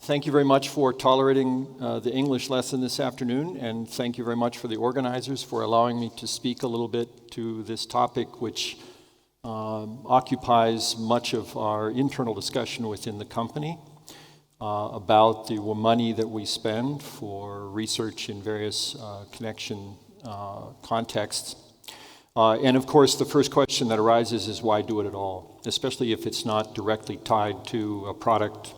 Thank you very much for tolerating the English lesson this afternoon, and thank you very much for the organizers for allowing me to speak a little bit to this topic, which occupies much of our internal discussion within the company about the money that we spend for research in various connection contexts. And of course, the first question that arises is why do it at all, especially if it's not directly tied to a product,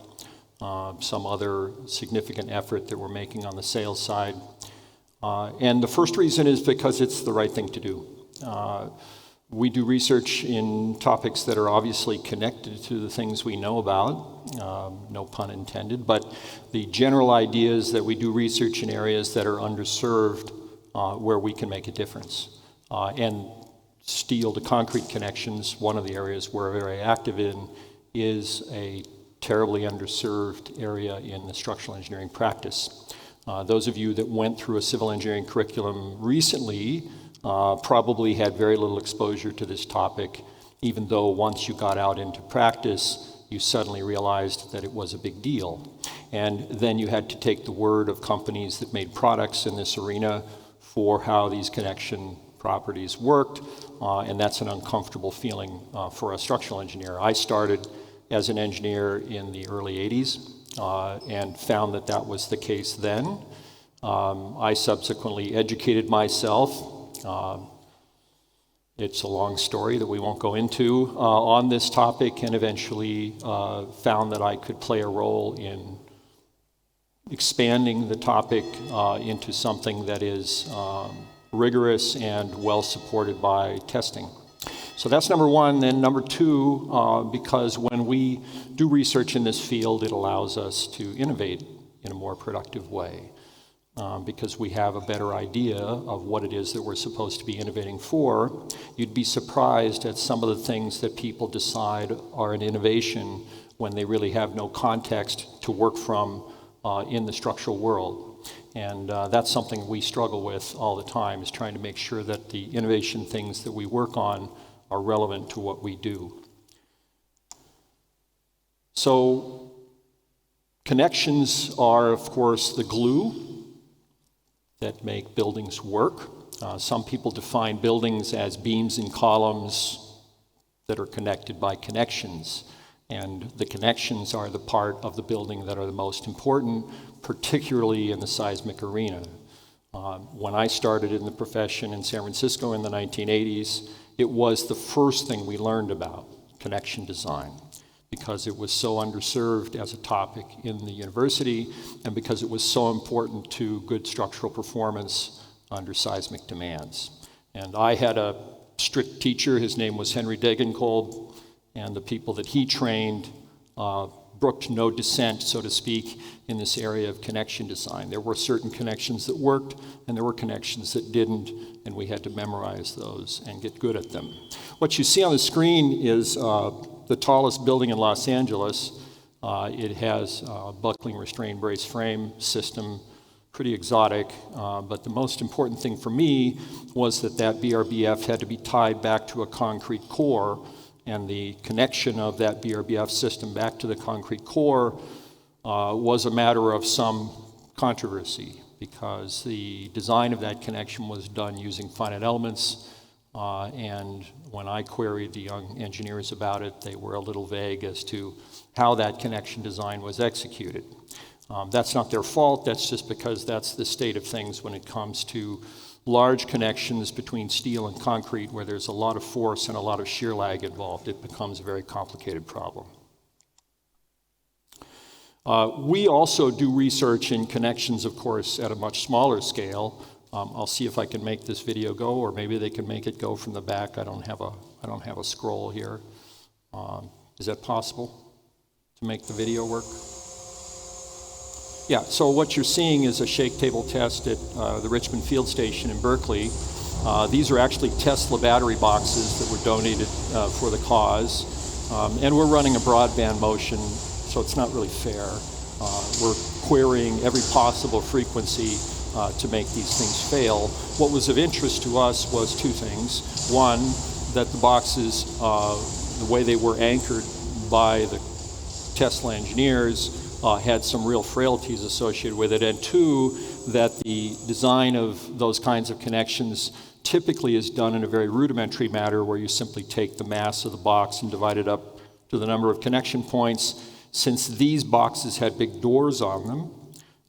some other significant effort that we're making on the sales side. And the first reason is because it's the right thing to do. We do research in topics that are obviously connected to the things we know about, no pun intended, but the general idea is that we do research in areas that are underserved where we can make a difference. And steel to concrete connections, one of the areas we're very active in, is a terribly underserved area in the structural engineering practice. Those of you that went through a civil engineering curriculum recently probably had very little exposure to this topic, even though once you got out into practice, you suddenly realized that it was a big deal. And then you had to take the word of companies that made products in this arena for how these connection properties worked, and that's an uncomfortable feeling for a structural engineer. I started as an engineer in the early 80s and found that that was the case then. I subsequently educated myself. It's a long story that we won't go into on this topic, and eventually found that I could play a role in expanding the topic into something that is rigorous and well supported by testing. So that's number one. Then number two, because when we do research in this field, it allows us to innovate in a more productive way because we have a better idea of what it is that we're supposed to be innovating for. You'd be surprised at some of the things that people decide are an innovation when they really have no context to work from in the structural world. And that's something we struggle with all the time, is trying to make sure that the innovation things that we work on are relevant to what we do. So connections are, of course, the glue that make buildings work. Some people define buildings as beams and columns that are connected by connections. And the connections are the part of the building that are the most important, particularly in the seismic arena. When I started in the profession in San Francisco in the 1980s, it was the first thing we learned about connection design because it was so underserved as a topic in the university and because it was so important to good structural performance under seismic demands. And I had a strict teacher, his name was Henry Degenkolb, and the people that he trained brooked no dissent, so to speak, in this area of connection design. There were certain connections that worked, and there were connections that didn't, and we had to memorize those and get good at them. What you see on the screen is the tallest building in Los Angeles. It has a buckling restrained brace frame system, pretty exotic, but the most important thing for me was that BRBF had to be tied back to a concrete core, and the connection of that BRBF system back to the concrete core was a matter of some controversy because the design of that connection was done using finite elements, and when I queried the young engineers about it, they were a little vague as to how that connection design was executed. That's not their fault, that's just because that's the state of things when it comes to large connections between steel and concrete where there's a lot of force and a lot of shear lag involved. It becomes a very complicated problem. We also do research in connections, of course, at a much smaller scale. I'll see if I can make this video go, or maybe they can make it go from the back. I don't have a scroll here. Is that possible to make the video work? Yeah, so what you're seeing is a shake table test at the Richmond Field Station in Berkeley. These are actually Tesla battery boxes that were donated for the cause. And we're running a broadband motion, so it's not really fair. We're querying every possible frequency to make these things fail. What was of interest to us was two things. One, that the boxes, the way they were anchored by the Tesla engineers, had some real frailties associated with it, and two, that the design of those kinds of connections typically is done in a very rudimentary manner where you simply take the mass of the box and divide it up to the number of connection points. Since these boxes had big doors on them,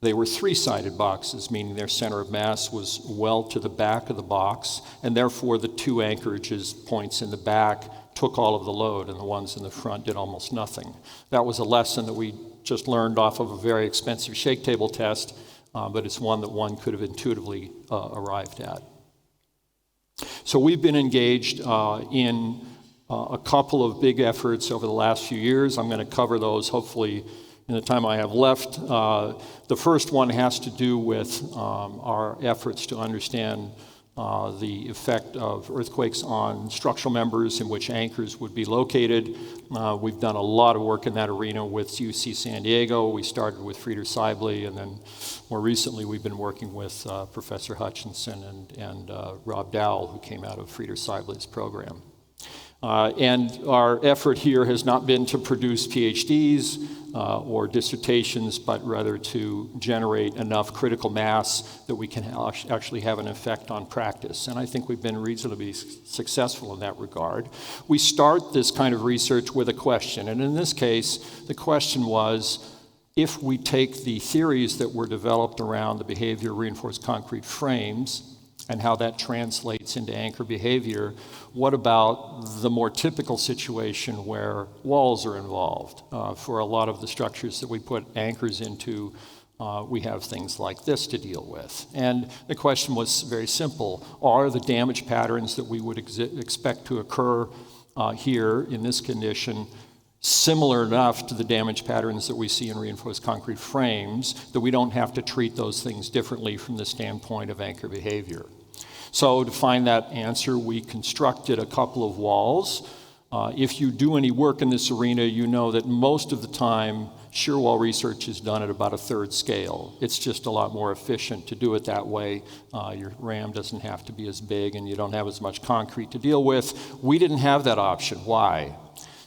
they were three-sided boxes, meaning their center of mass was well to the back of the box, and therefore the two anchorages points in the back took all of the load, and the ones in the front did almost nothing. That was a lesson that we just learned off of a very expensive shake table test, but it's one that one could have intuitively arrived at. So we've been engaged in a couple of big efforts over the last few years. I'm going to cover those hopefully in the time I have left. The first one has to do with our efforts to understand the effect of earthquakes on structural members in which anchors would be located. We've done a lot of work in that arena with UC San Diego. We started with Frieder Sibley, and then more recently we've been working with Professor Hutchinson and Rob Dowell, who came out of Frieder Sibley's program. And our effort here has not been to produce PhDs or dissertations, but rather to generate enough critical mass that we can actually have an effect on practice. And I think we've been reasonably successful in that regard. We start this kind of research with a question, and in this case, the question was, if we take the theories that were developed around the behavior of reinforced concrete frames and how that translates into anchor behavior, what about the more typical situation where walls are involved? For a lot of the structures that we put anchors into, we have things like this to deal with. And the question was very simple. Are the damage patterns that we would expect to occur here in this condition similar enough to the damage patterns that we see in reinforced concrete frames that we don't have to treat those things differently from the standpoint of anchor behavior? So to find that answer, we constructed a couple of walls. If you do any work in this arena, you know that most of the time shear wall research is done at about a third scale. It's just a lot more efficient to do it that way. Your RAM doesn't have to be as big and you don't have as much concrete to deal with. We didn't have that option. Why?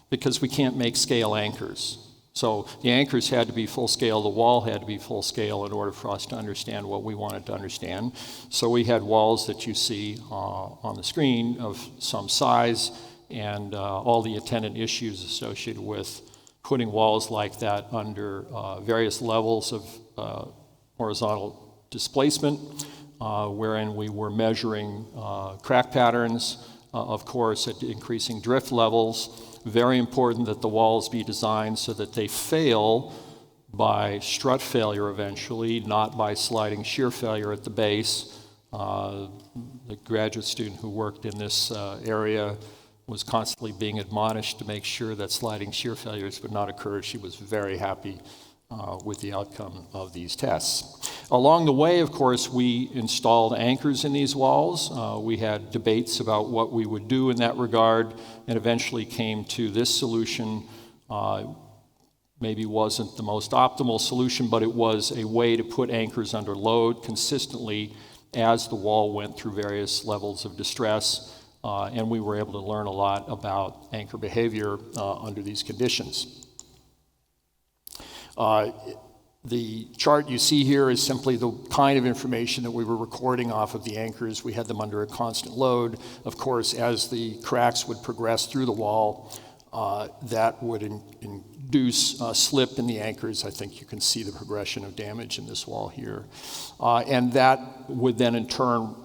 Because we can't make scale anchors. So the anchors had to be full scale, the wall had to be full scale in order for us to understand what we wanted to understand. So we had walls that you see on the screen of some size and all the attendant issues associated with putting walls like that under various levels of horizontal displacement, wherein we were measuring crack patterns, of course, at increasing drift levels. Very important that the walls be designed so that they fail by strut failure eventually, not by sliding shear failure at the base. The graduate student who worked in this area was constantly being admonished to make sure that sliding shear failures would not occur. She was very happy with the outcome of these tests. Along the way, of course, we installed anchors in these walls. We had debates about what we would do in that regard, and eventually came to this solution. Maybe wasn't the most optimal solution, but it was a way to put anchors under load consistently as the wall went through various levels of distress, and we were able to learn a lot about anchor behavior under these conditions. The chart you see here is simply the kind of information that we were recording off of the anchors. We had them under a constant load. Of course, as the cracks would progress through the wall, that would induce slip in the anchors. I think you can see the progression of damage in this wall here. And that would then in turn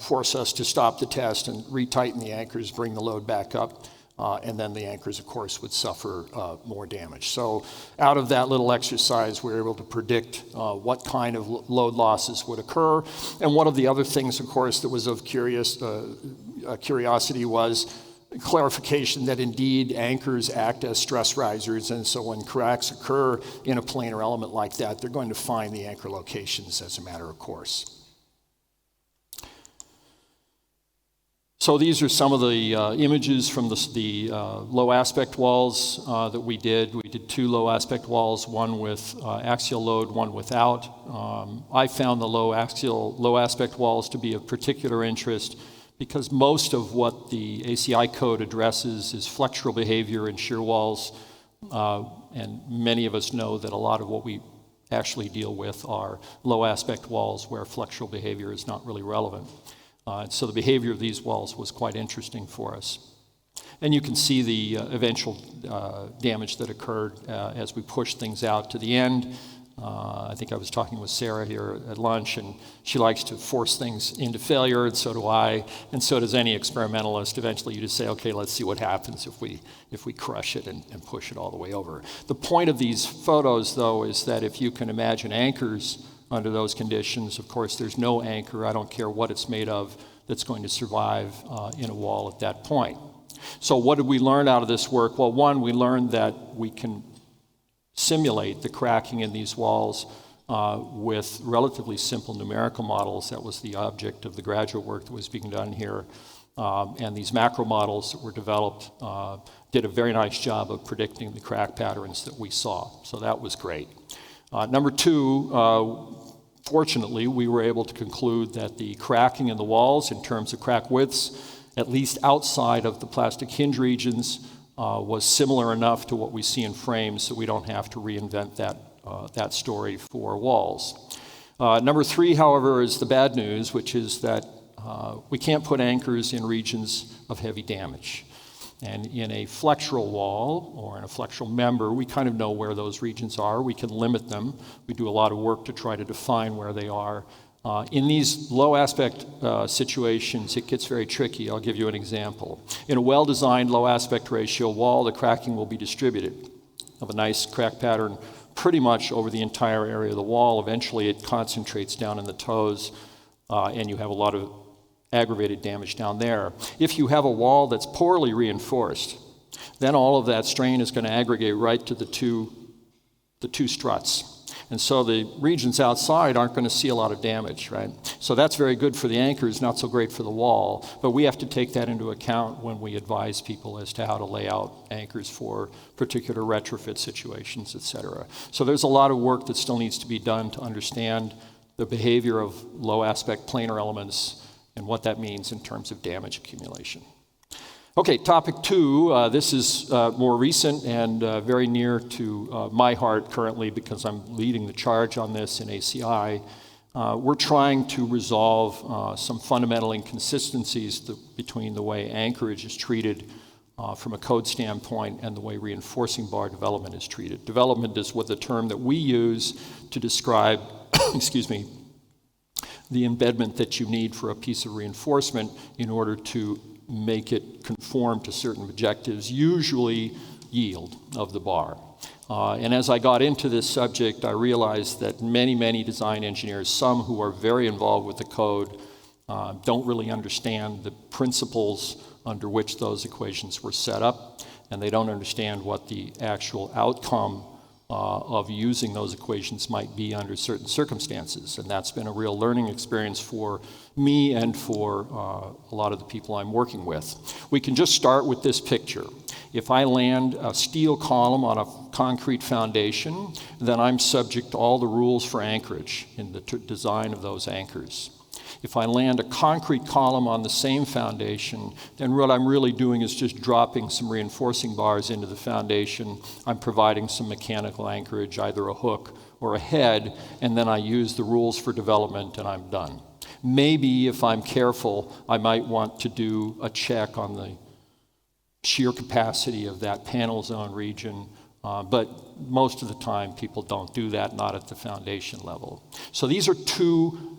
force us to stop the test and retighten the anchors, bring the load back up. And then the anchors, of course, would suffer more damage. So out of that little exercise, we were able to predict what kind of load losses would occur. And one of the other things, of course, that was of curiosity was clarification that indeed anchors act as stress risers. And so when cracks occur in a planar element like that, they're going to find the anchor locations as a matter of course. So these are some of the images from the low aspect walls that we did. We did 2 low aspect walls, one with axial load, one without. I found the low aspect walls to be of particular interest because most of what the ACI code addresses is flexural behavior in shear walls. And many of us know that a lot of what we actually deal with are low aspect walls where flexural behavior is not really relevant. So the behavior of these walls was quite interesting for us. And you can see the eventual damage that occurred as we pushed things out to the end. I think I was talking with Sarah here at lunch, and she likes to force things into failure, and so do I, and so does any experimentalist. Eventually you just say, okay, let's see what happens if we crush it and push it all the way over. The point of these photos, though, is that if you can imagine anchors under those conditions, of course there's no anchor, I don't care what it's made of, that's going to survive in a wall at that point. So what did we learn out of this work? Well, one, we learned that we can simulate the cracking in these walls with relatively simple numerical models. That was the object of the graduate work that was being done here. And these macro models that were developed did a very nice job of predicting the crack patterns that we saw. So that was great. Number two, fortunately, we were able to conclude that the cracking in the walls in terms of crack widths, at least outside of the plastic hinge regions, was similar enough to what we see in frames, so we don't have to reinvent that story for walls. Number three, however, is the bad news, which is that we can't put anchors in regions of heavy damage. And in a flexural wall or in a flexural member, we kind of know where those regions are. We can limit them. We do a lot of work to try to define where they are. In these low aspect situations, it gets very tricky. I'll give you an example. In a well-designed low aspect ratio wall, the cracking will be distributed. Of a nice crack pattern pretty much over the entire area of the wall. Eventually it concentrates down in the toes, and you have a lot of aggravated damage down there. If you have a wall that's poorly reinforced, then all of that strain is going to aggregate right to the two struts. And so the regions outside aren't going to see a lot of damage, right? So that's very good for the anchors, not so great for the wall. But we have to take that into account when we advise people as to how to lay out anchors for particular retrofit situations, et cetera. So there's a lot of work that still needs to be done to understand the behavior of low aspect planar elements and what that means in terms of damage accumulation. Okay, topic two, this is more recent and very near to my heart currently because I'm leading the charge on this in ACI. We're trying to resolve some fundamental inconsistencies between the way anchorage is treated from a code standpoint and the way reinforcing bar development is treated. Development is what the term that we use to describe, excuse me, the embedment that you need for a piece of reinforcement in order to make it conform to certain objectives, usually yield of the bar. And as I got into this subject, I realized that many design engineers, some who are very involved with the code, don't really understand the principles under which those equations were set up, and they don't understand what the actual outcome of using those equations might be under certain circumstances. And that's been a real learning experience for me and for a lot of the people I'm working with. We can just start with this picture. If I land a steel column on a concrete foundation, then I'm subject to all the rules for anchorage in the design of those anchors. If I land a concrete column on the same foundation, then what I'm really doing is just dropping some reinforcing bars into the foundation. I'm providing some mechanical anchorage, either a hook or a head, and then I use the rules for development and I'm done. Maybe if I'm careful, I might want to do a check on the shear capacity of that panel zone region, but most of the time people don't do that, not at the foundation level. So these are two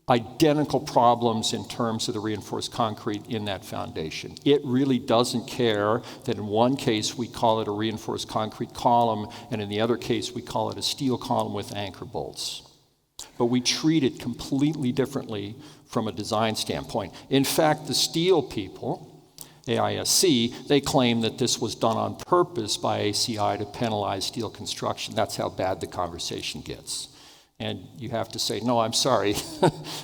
identical problems in terms of the reinforced concrete in that foundation. It really doesn't care that in one case we call it a reinforced concrete column and in the other case we call it a steel column with anchor bolts. But we treat it completely differently from a design standpoint. In fact, the steel people, AISC, they claim that this was done on purpose by ACI to penalize steel construction. That's how bad the conversation gets. And you have to say, no, I'm sorry,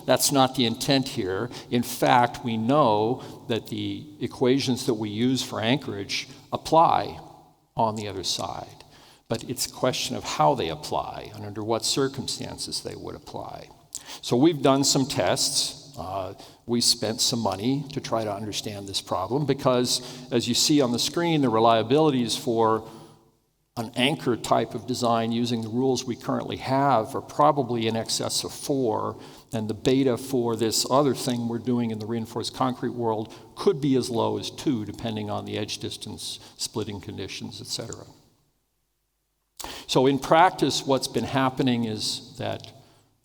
that's not the intent here. In fact, we know that the equations that we use for anchorage apply on the other side. But it's a question of how they apply and under what circumstances they would apply. So we've done some tests. We spent some money to try to understand this problem because, as you see on the screen, the reliabilities for an anchor type of design using the rules we currently have are probably in excess of 4, and the beta for this other thing we're doing in the reinforced concrete world could be as low as 2, depending on the edge distance, splitting conditions, etc. So in practice, what's been happening is that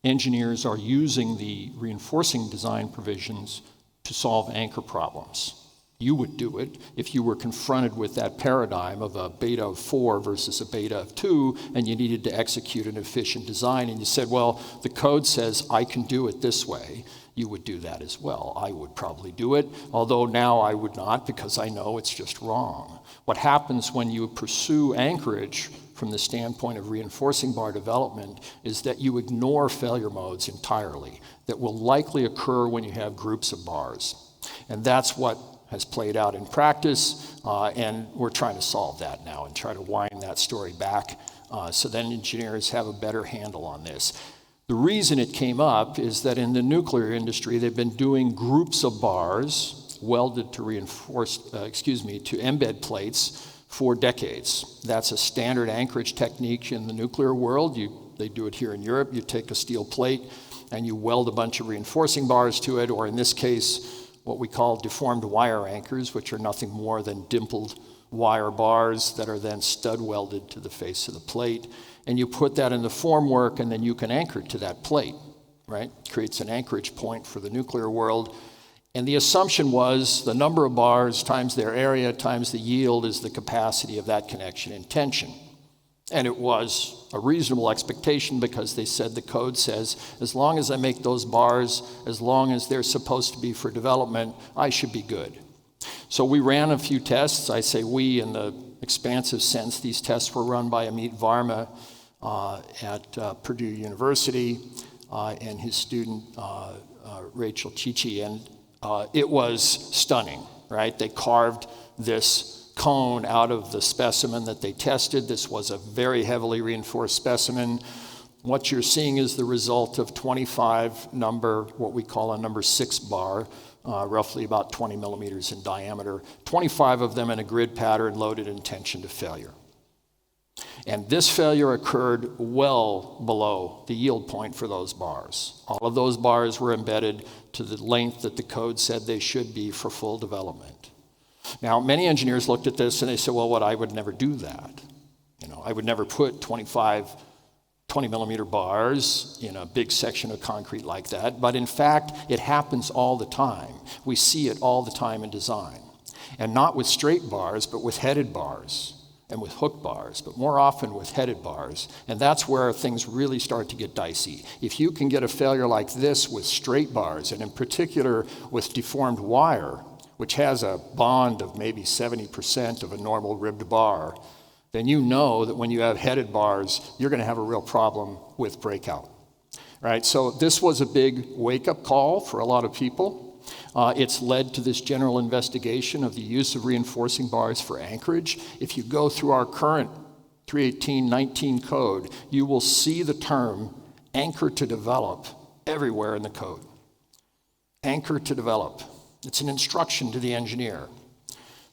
engineers are using the reinforcing design provisions to solve anchor problems. You would do it if you were confronted with that paradigm of a beta of 4 versus a beta of 2, and you needed to execute an efficient design, and you said, well, the code says I can do it this way. You would do that as well. I would probably do it, although now I would not because I know it's just wrong. What happens when you pursue anchorage from the standpoint of reinforcing bar development is that you ignore failure modes entirely that will likely occur when you have groups of bars. And that's what has played out in practice, and we're trying to solve that now and try to wind that story back so then engineers have a better handle on this. The reason it came up is that in the nuclear industry, they've been doing groups of bars welded to to embed plates for decades. That's a standard anchorage technique in the nuclear world. They do it here in Europe. You take a steel plate and you weld a bunch of reinforcing bars to it, or in this case, what we call deformed wire anchors, which are nothing more than dimpled wire bars that are then stud welded to the face of the plate. And you put that in the formwork, and then you can anchor to that plate, right? Creates an anchorage point for the nuclear world. And the assumption was the number of bars times their area times the yield is the capacity of that connection in tension. And it was a reasonable expectation because they said the code says, as long as I make those bars, as long as they're supposed to be for development, I should be good. So we ran a few tests. I say we in the expansive sense. These tests were run by Amit Varma at Purdue University and his student Rachel Chichi. And it was stunning, right? They carved this cone out of the specimen that they tested. This was a very heavily reinforced specimen. What you're seeing is the result of 25 number, what we call a number 6 bar, roughly about 20 millimeters in diameter, 25 of them in a grid pattern loaded in tension to failure. And this failure occurred well below the yield point for those bars. All of those bars were embedded to the length that the code said they should be for full development. Now, many engineers looked at this and they said, well, I would never do that. I would never put 20 millimeter bars in a big section of concrete like that. But in fact, it happens all the time. We see it all the time in design. And not with straight bars, but with headed bars and with hook bars, but more often with headed bars. And that's where things really start to get dicey. If you can get a failure like this with straight bars, and in particular with deformed wire, which has a bond of maybe 70% of a normal ribbed bar, then you know that when you have headed bars, you're going to have a real problem with breakout. Right? So this was a big wake-up call for a lot of people. It's led to this general investigation of the use of reinforcing bars for anchorage. If you go through our current 318.19 code, you will see the term anchor to develop everywhere in the code. Anchor to develop. It's an instruction to the engineer.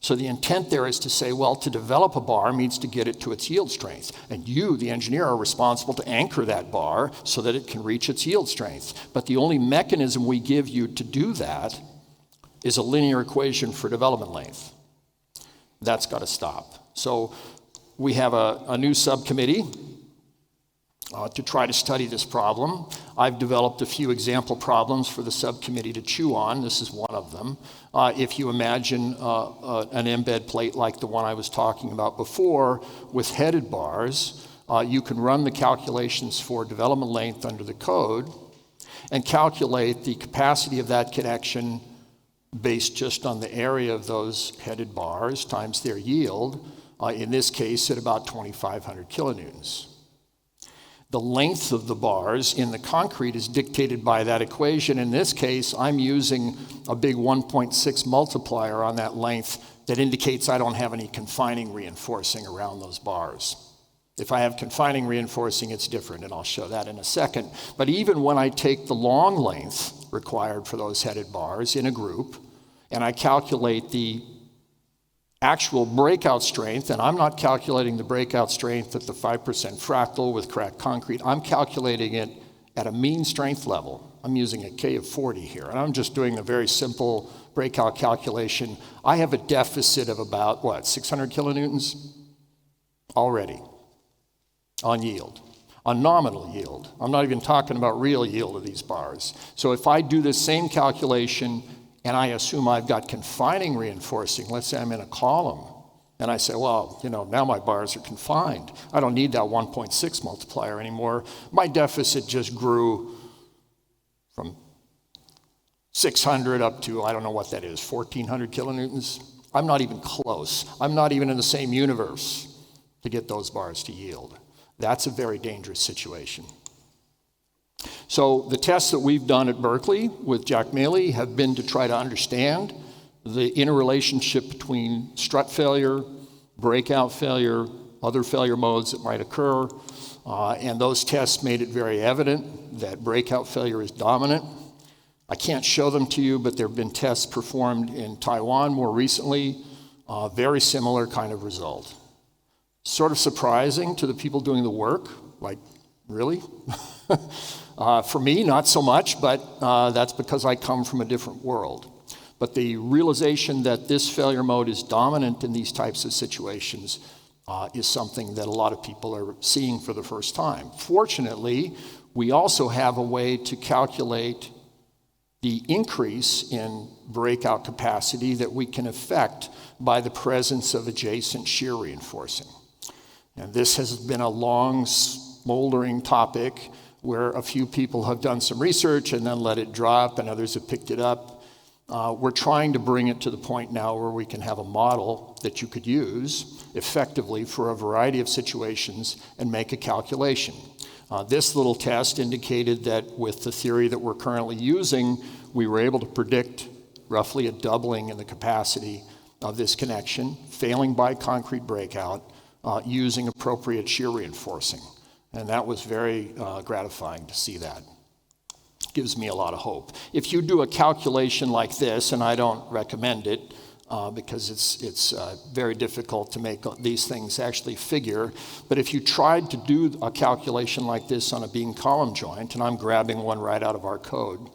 So the intent there is to say, well, to develop a bar means to get it to its yield strength. And you, the engineer, are responsible to anchor that bar so that it can reach its yield strength. But the only mechanism we give you to do that is a linear equation for development length. That's got to stop. So we have a new subcommittee to try to study this problem. I've developed a few example problems for the subcommittee to chew on. This is one of them. If you imagine an embed plate like the one I was talking about before with headed bars, you can run the calculations for development length under the code and calculate the capacity of that connection based just on the area of those headed bars times their yield, in this case at about 2,500 kilonewtons. The length of the bars in the concrete is dictated by that equation. In this case, I'm using a big 1.6 multiplier on that length that indicates I don't have any confining reinforcing around those bars. If I have confining reinforcing, it's different, and I'll show that in a second. But even when I take the long length required for those headed bars in a group, and I calculate the actual breakout strength, and I'm not calculating the breakout strength at the 5% fractal with cracked concrete. I'm calculating it at a mean strength level. I'm using a K of 40 here, and I'm just doing a very simple breakout calculation. I have a deficit of about, 600 kilonewtons already on yield, on nominal yield. I'm not even talking about real yield of these bars. So if I do this same calculation and I assume I've got confining reinforcing, let's say I'm in a column, and I say, well, now my bars are confined. I don't need that 1.6 multiplier anymore. My deficit just grew from 600 up to, I don't know what that is, 1,400 kilonewtons. I'm not even close. I'm not even in the same universe to get those bars to yield. That's a very dangerous situation. So the tests that we've done at Berkeley with Jack Maley have been to try to understand the interrelationship between strut failure, breakout failure, other failure modes that might occur, and those tests made it very evident that breakout failure is dominant. I can't show them to you, but there have been tests performed in Taiwan more recently, very similar kind of result. Sort of surprising to the people doing the work, like, really? For me, not so much, but that's because I come from a different world. But the realization that this failure mode is dominant in these types of situations is something that a lot of people are seeing for the first time. Fortunately, we also have a way to calculate the increase in breakout capacity that we can affect by the presence of adjacent shear reinforcing. And this has been a long, smoldering topic where a few people have done some research and then let it drop, and others have picked it up. We're trying to bring it to the point now where we can have a model that you could use effectively for a variety of situations and make a calculation. This little test indicated that with the theory that we're currently using, we were able to predict roughly a doubling in the capacity of this connection, failing by concrete breakout, using appropriate shear reinforcing. And that was very gratifying to see that. Gives me a lot of hope. If you do a calculation like this, and I don't recommend it because it's very difficult to make these things actually figure, but if you tried to do a calculation like this on a beam column joint, and I'm grabbing one right out of our code,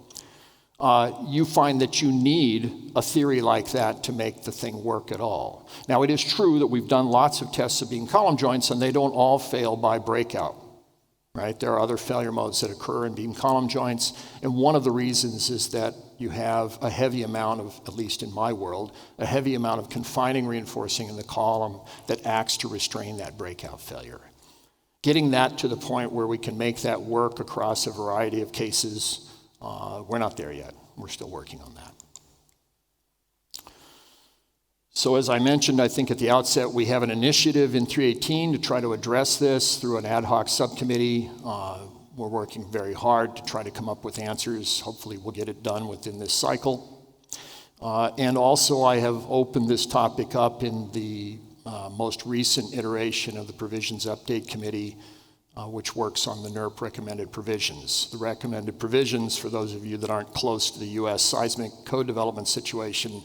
you find that you need a theory like that to make the thing work at all. Now, it is true that we've done lots of tests of beam column joints, and they don't all fail by breakout. Right? There are other failure modes that occur in beam column joints, and one of the reasons is that you have a heavy amount of, at least in my world, a heavy amount of confining reinforcing in the column that acts to restrain that breakout failure. Getting that to the point where we can make that work across a variety of cases, we're not there yet. We're still working on that. So as I mentioned, I think at the outset, we have an initiative in 318 to try to address this through an ad hoc subcommittee. We're working very hard to try to come up with answers. Hopefully we'll get it done within this cycle. And also I have opened this topic up in the most recent iteration of the Provisions Update Committee, which works on the NERP recommended provisions. The recommended provisions, for those of you that aren't close to the US seismic code development situation,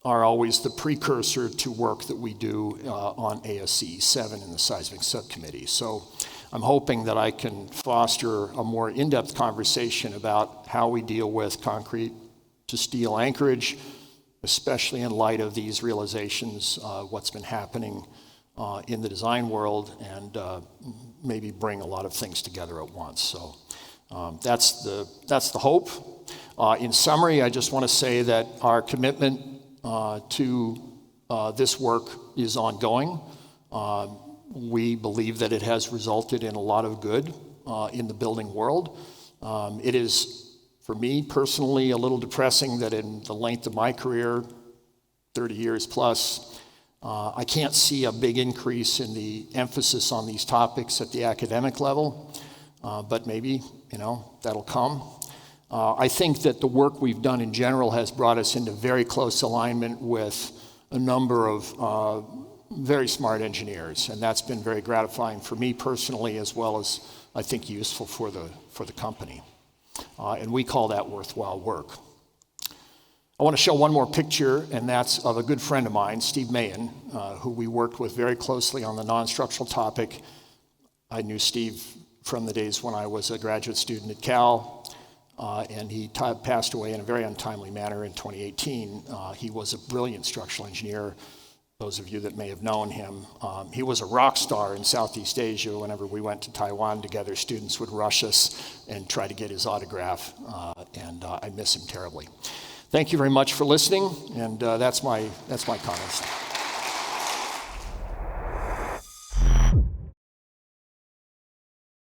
are always the precursor to work that we do on ASCE 7 in the seismic subcommittee. So I'm hoping that I can foster a more in-depth conversation about how we deal with concrete to steel anchorage, especially in light of these realizations, what's been happening in the design world, and maybe bring a lot of things together at once. So that's the hope. In summary, I just want to say that our commitment to this work is ongoing. We believe that it has resulted in a lot of good in the building world. It is, for me personally, a little depressing that in the length of my career, 30 years plus, I can't see a big increase in the emphasis on these topics at the academic level, but maybe, that'll come. I think that the work we've done in general has brought us into very close alignment with a number of very smart engineers, and that's been very gratifying for me personally, as well as I think useful for the company. And we call that worthwhile work. I want to show one more picture, and that's of a good friend of mine, Steve Mahan, who we worked with very closely on the non-structural topic. I knew Steve from the days when I was a graduate student at Cal, and he passed away in a very untimely manner in 2018. He was a brilliant structural engineer. Those of you that may have known him, he was a rock star in Southeast Asia. Whenever we went to Taiwan together, students would rush us and try to get his autograph, and I miss him terribly. Thank you very much for listening, and that's my comments.